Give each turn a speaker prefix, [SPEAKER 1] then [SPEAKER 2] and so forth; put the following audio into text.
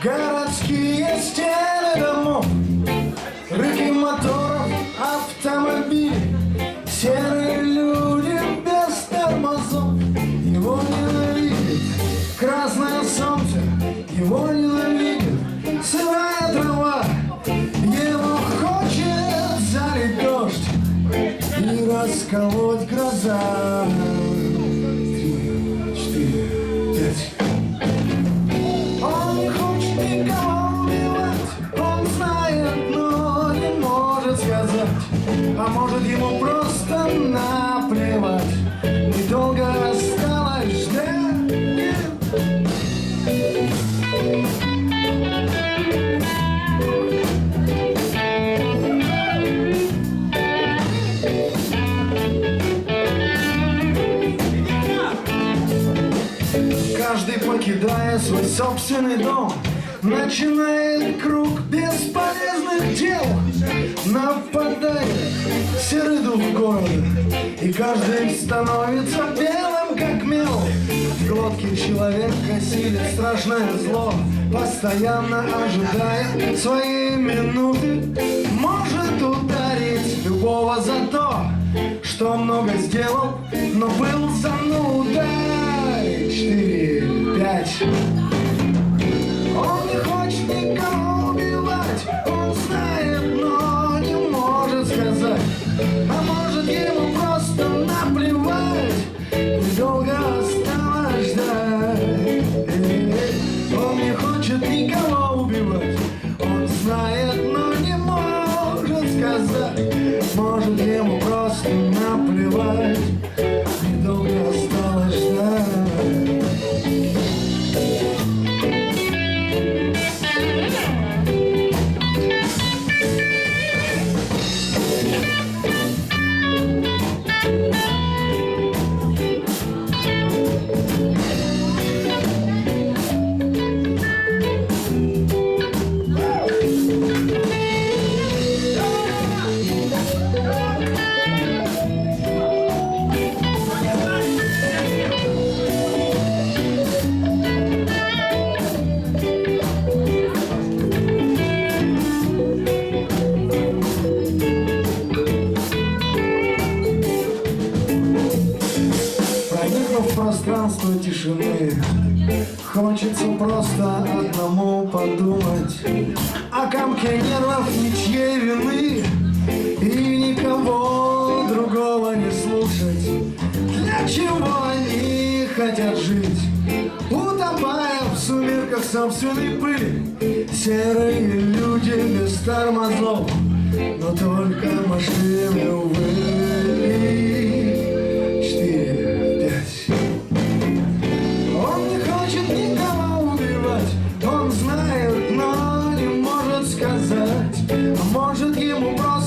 [SPEAKER 1] Городские стены домов, рыки моторов, автомобилей, серые люди без тормозов. Его ненавидит красное солнце, его ненавидит сырая трава. Его хочет залить дождь и расколоть гроза. 3, 4, 5. Никого убивать, он знает, но не может сказать. А может, ему просто наплевать. Недолго осталось ждать. Каждый, покидая свой собственный дом, начинает круг бесполезных дел. Нападает серый дух города, и каждый становится белым, как мел. В глотке человека сидит страшное зло, постоянно ожидая своей минуты. Может ударить любого за то, что много сделал, но был занудой. 4, 5. Он не хочет никого убивать, он знает, но не может сказать. А может, ему просто наплевать, недолго осталось ждать. Он не хочет никого убивать, он знает, но не может сказать. Может, ему просто наплевать, недолго осталось ждать. В пространство тишины хочется просто одному подумать о комке нервов, ничьей вины, и никого другого не слушать. Для чего они хотят жить, утопая в сумерках собственной пыли? Серые люди без тормозов, но только машины, увы. 4, 5. Он не хочет никого убивать, он знает, но не может сказать. А может, ему просто